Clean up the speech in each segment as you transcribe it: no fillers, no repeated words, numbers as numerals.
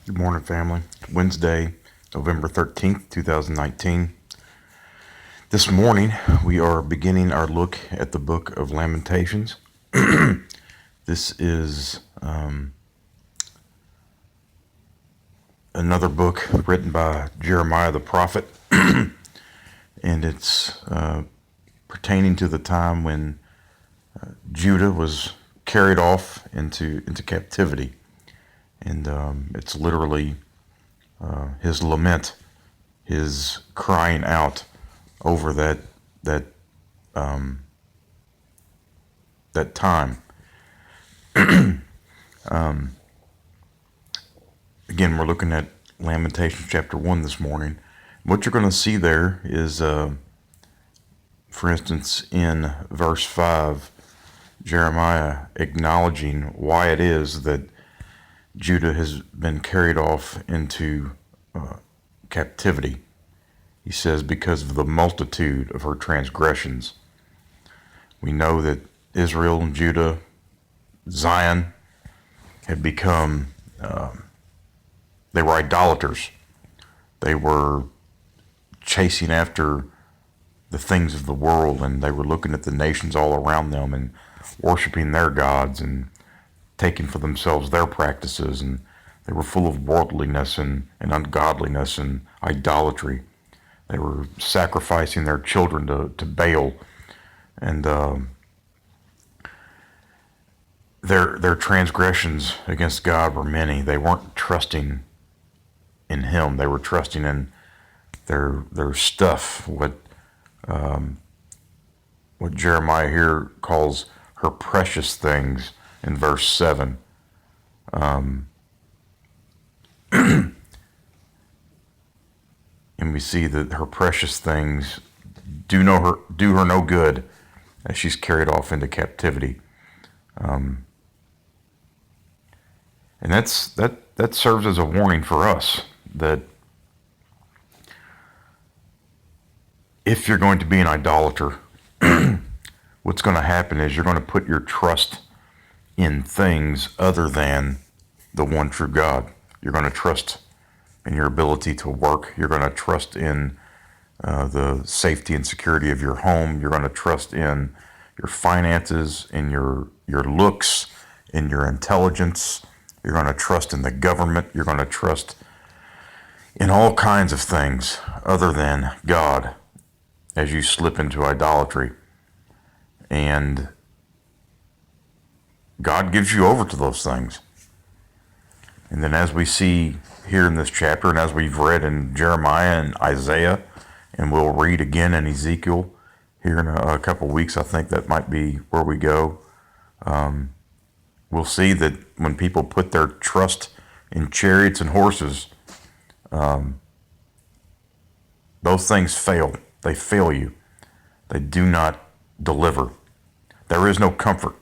Good morning, family. Wednesday, November 13th, 2019. This morning, we are beginning our look at the book of Lamentations. This is another book written by Jeremiah the prophet, and it's pertaining to the time when Judah was carried off into captivity. And it's literally his lament, his crying out over that that time. Again, we're looking at Lamentations chapter 1 this morning. What you're going to see there is, for instance, in verse 5, Jeremiah acknowledging why it is that Judah has been carried off into captivity. He says, because of the multitude of her transgressions. We know that Israel and Judah, Zion, had become, they were idolaters. They were chasing after the things of the world, and they were looking at the nations all around them and worshiping their gods and taking for themselves their practices. And they were full of worldliness and ungodliness and idolatry. They were sacrificing their children to Baal. And their transgressions against God were many. They weren't trusting in Him. They were trusting in their stuff. What Jeremiah here calls her precious things in verse 7. And we see that her precious things do her no good as she's carried off into captivity. And that serves as a warning for us that if you're going to be an idolater, what's going to happen is you're going to put your trust in things other than the one true God. You're going to trust in your ability to work. You're going to trust in the safety and security of your home. You're going to trust in your finances, in your looks, in your intelligence. You're going to trust in the government. You're going to trust in all kinds of things other than God as you slip into idolatry. And God gives you over to those things. And then as we see here in this chapter, and as we've read in Jeremiah and Isaiah, and we'll read again in Ezekiel here in a couple of weeks, I think that might be where we go. We'll see that when people put their trust in chariots and horses, those things fail. They fail you. They do not deliver. There is no comfort.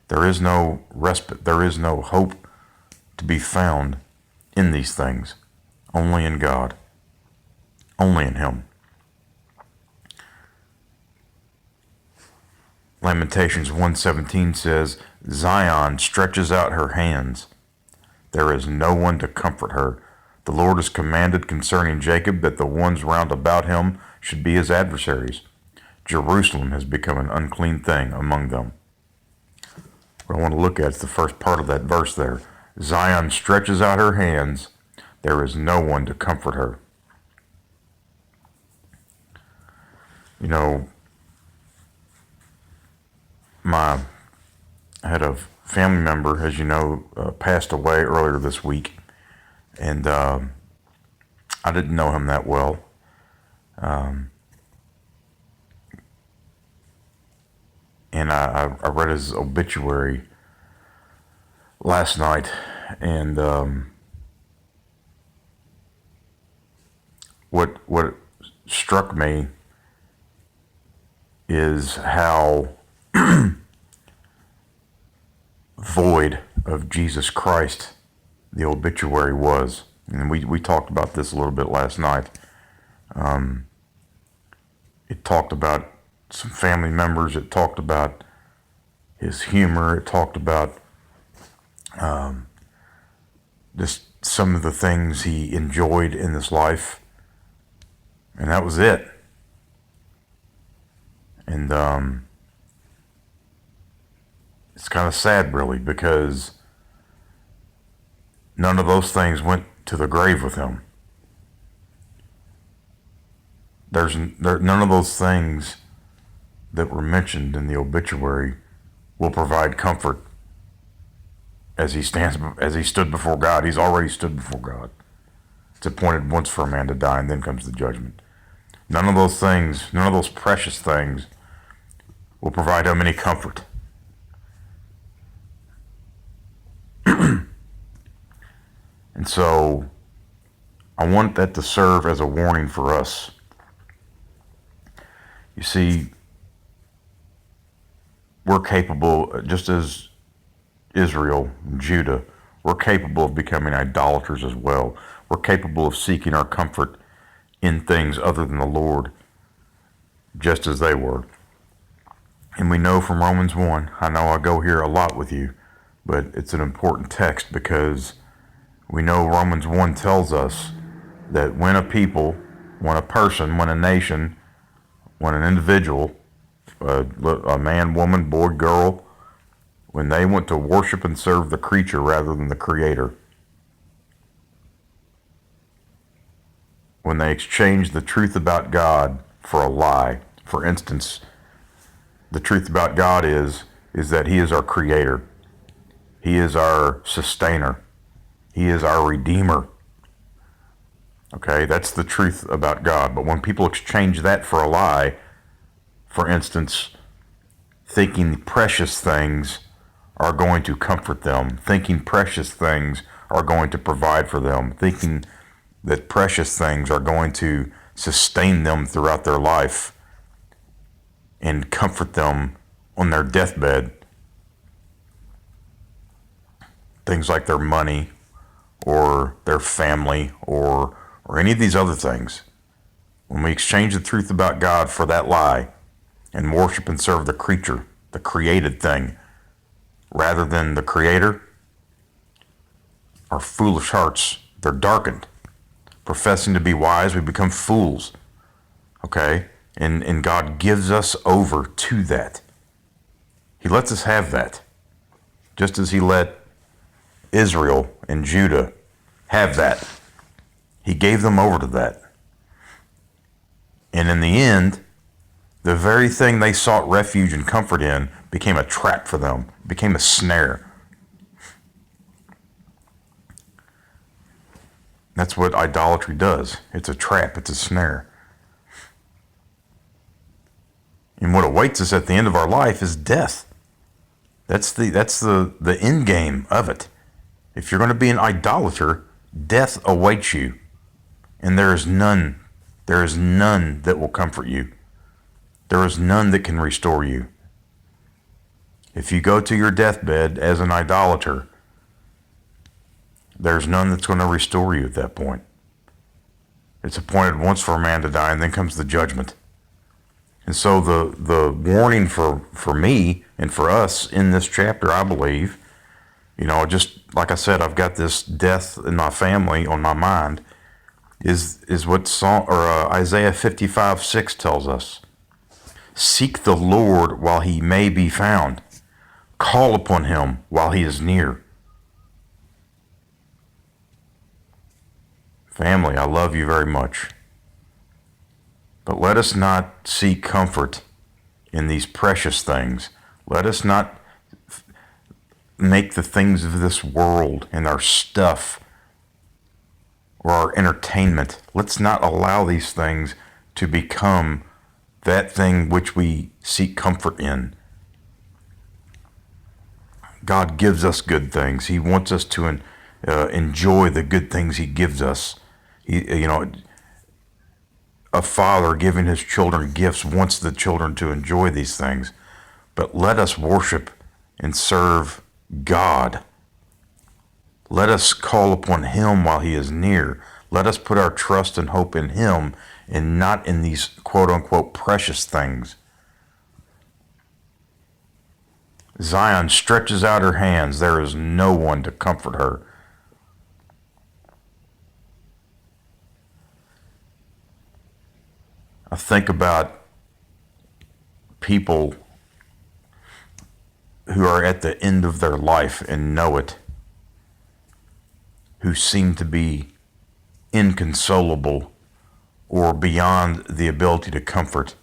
There is no respite. There is no hope to be found in these things. Only in God. Only in Him. Lamentations 1:17 says, Zion stretches out her hands. There is no one to comfort her. The Lord has commanded concerning Jacob that the ones round about him should be his adversaries. Jerusalem has become an unclean thing among them. What I want to look at is the first part of that verse there. Zion stretches out her hands. There is no one to comfort her. You know, I had a family member, as you know, passed away earlier this week. And I didn't know him that well. And I read his obituary last night, and what struck me is how void of Jesus Christ the obituary was. And we talked about this a little bit last night. It talked about some family members. It talked about his humor. It talked about just some of the things he enjoyed in this life, and that was it. And it's kind of sad, really, because none of those things went to the grave with him. None of those things that were mentioned in the obituary will provide comfort as he stood before God. He's already stood before God. It's appointed once for a man to die, and then comes the judgment. None of those things, none of those precious things will provide him any comfort. And so I want that to serve as a warning for us. You see, we're capable, just as Israel, Judah, we're capable of becoming idolaters as well. We're capable of seeking our comfort in things other than the Lord, just as they were. And we know from Romans 1, I know I go here a lot with you, but it's an important text because we know Romans 1 tells us that when a people, when a person, when a nation, when an individual, a man, woman, boy, girl, when they want to worship and serve the creature rather than the Creator, when they exchange the truth about God for a lie. For instance, the truth about God is that He is our Creator. He is our sustainer. He is our Redeemer. Okay, that's the truth about God. But when people exchange that for a lie, for instance, thinking precious things are going to comfort them, thinking precious things are going to provide for them, thinking that precious things are going to sustain them throughout their life and comfort them on their deathbed. Things like their money or their family or any of these other things. When we exchange the truth about God for that lie and worship and serve the creature, the created thing, rather than the Creator, our foolish hearts, they're darkened. Professing to be wise, we become fools. Okay? And God gives us over to that. He lets us have that. Just as He let Israel and Judah have that. He gave them over to that. And in the end, the very thing they sought refuge and comfort in became a trap for them, became a snare. That's what idolatry does. It's a trap, it's a snare. And what awaits us at the end of our life is death. That's the end game of it. If you're going to be an idolater, death awaits you. And there is none that will comfort you. There is none that can restore you. If you go to your deathbed as an idolater, there's none that's going to restore you at that point. It's appointed once for a man to die, and then comes the judgment. And so the warning for me and for us in this chapter, I believe, just like I said, I've got this death in my family on my mind, is what Isaiah 55:6 tells us. Seek the Lord while He may be found. Call upon Him while He is near. Family, I love you very much. But let us not seek comfort in these precious things. Let us not make the things of this world and our stuff or our entertainment. Let's not allow these things to become that thing which we seek comfort in. God gives us good things. He wants us to enjoy the good things He gives us. A father giving his children gifts wants the children to enjoy these things. But let us worship and serve God. Let us call upon Him while He is near. Let us put our trust and hope in Him and not in these quote-unquote precious things. Zion stretches out her hands. There is no one to comfort her. think about people who are at the end of their life and know it, who seem to be inconsolable or beyond the ability to comfort,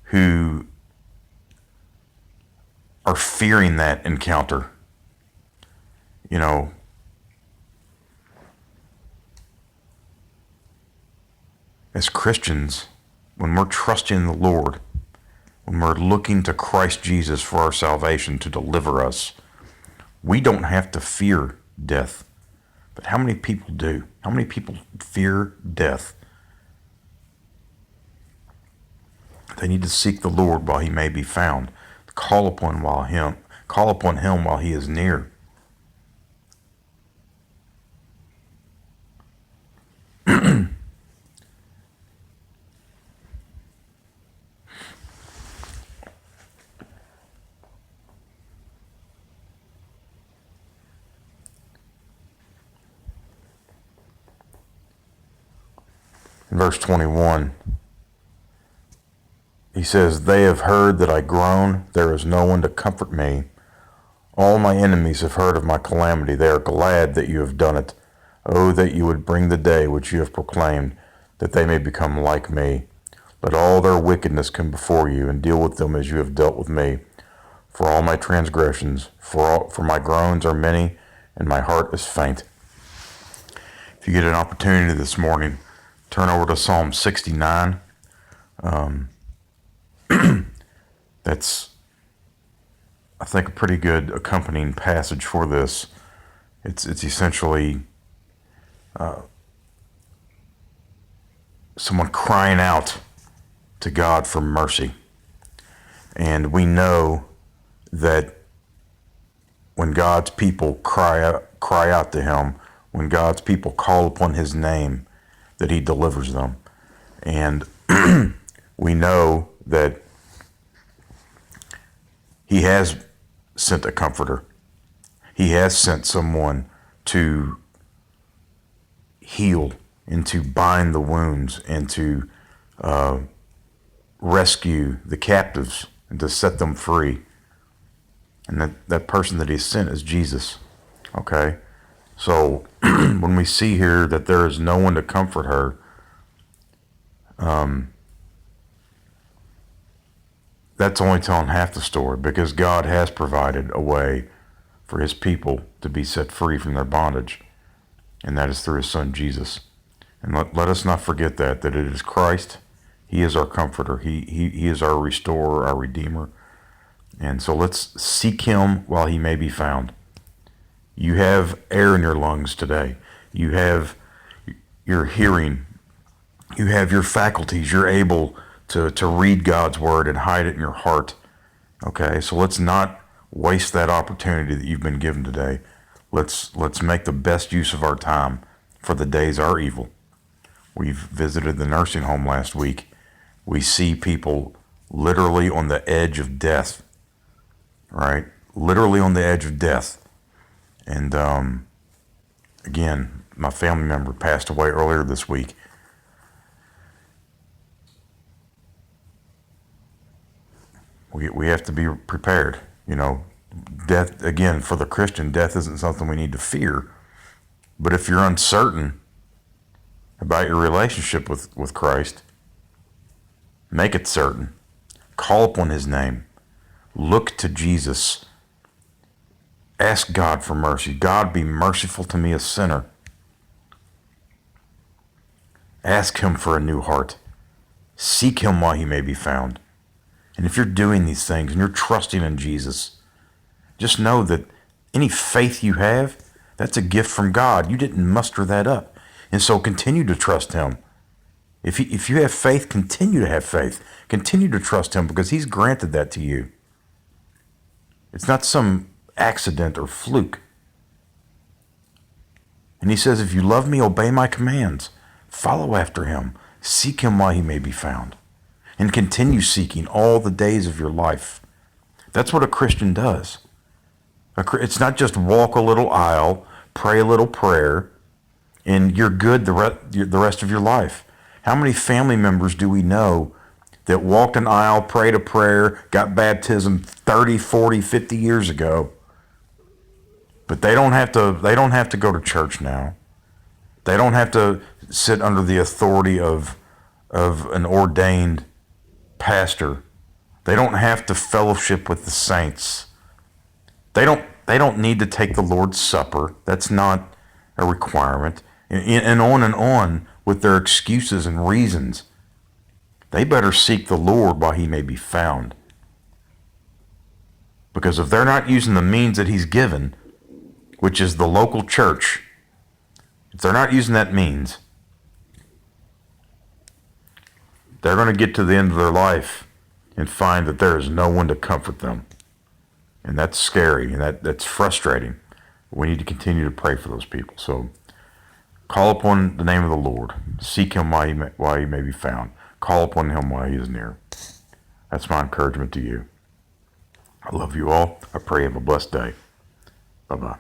who are fearing that encounter. You know, as Christians, when we're trusting the Lord, when we're looking to Christ Jesus for our salvation to deliver us, we don't have to fear death. But how many people do? How many people fear death? They need to seek the Lord while he may be found. Call upon him while he is near. In verse 21, he says, "They have heard that I groan. There is no one to comfort me. All my enemies have heard of my calamity. They are glad that you have done it. Oh, that you would bring the day which you have proclaimed, that they may become like me. Let all their wickedness come before you, and deal with them as you have dealt with me. For all my transgressions, for my groans are many, and my heart is faint." If you get an opportunity this morning, turn over to Psalm 69. That's, I think, a pretty good accompanying passage for this. It's essentially someone crying out to God for mercy. And we know that when God's people cry out to him, when God's people call upon his name, that he delivers them. And we know that he has sent a comforter. He has sent someone to heal and to bind the wounds and to rescue the captives and to set them free. And that person that he sent is Jesus. Okay? So when we see here that there is no one to comfort her, that's only telling half the story, because God has provided a way for his people to be set free from their bondage, and that is through his son Jesus. And let us not forget that it is Christ. He is our comforter. He is our restorer, our redeemer. And so let's seek him while he may be found. You have air in your lungs today. You have your hearing. You have your faculties. You're able to read God's word and hide it in your heart. Okay, so let's not waste that opportunity that you've been given today. Let's make the best use of our time, for the days are evil. We've visited the nursing home last week. We see people literally on the edge of death, right? Literally on the edge of death. And again, my family member passed away earlier this week. We have to be prepared. You know, death, again, for the Christian, death isn't something we need to fear. But if you're uncertain about your relationship with Christ, make it certain. Call upon his name. Look to Jesus. Ask God for mercy. God, be merciful to me, a sinner. Ask him for a new heart. Seek him while he may be found. And if you're doing these things and you're trusting in Jesus, just know that any faith you have, that's a gift from God. You didn't muster that up. And so continue to trust him. If you have faith, continue to have faith. Continue to trust him, because he's granted that to you. It's not some accident or fluke. And he says, if you love me, obey my commands. Follow after him. Seek him while he may be found. And continue seeking all the days of your life. That's what a Christian does. It's not just walk a little aisle, pray a little prayer, and you're good the rest of your life. How many family members do we know that walked an aisle, prayed a prayer, got baptism 30, 40, 50 years ago? But they don't have to go to church now. They don't have to sit under the authority of an ordained pastor. They don't have to fellowship with the saints. They don't need to take the Lord's Supper. That's not a requirement. And on with their excuses and reasons. They better seek the Lord while he may be found. Because if they're not using the means that he's given, which is the local church, if they're not using that means, they're going to get to the end of their life and find that there is no one to comfort them. And that's scary, and that's frustrating. We need to continue to pray for those people. So call upon the name of the Lord. Seek him while he may be found. Call upon him while he is near. That's my encouragement to you. I love you all. I pray you have a blessed day. Bye-bye.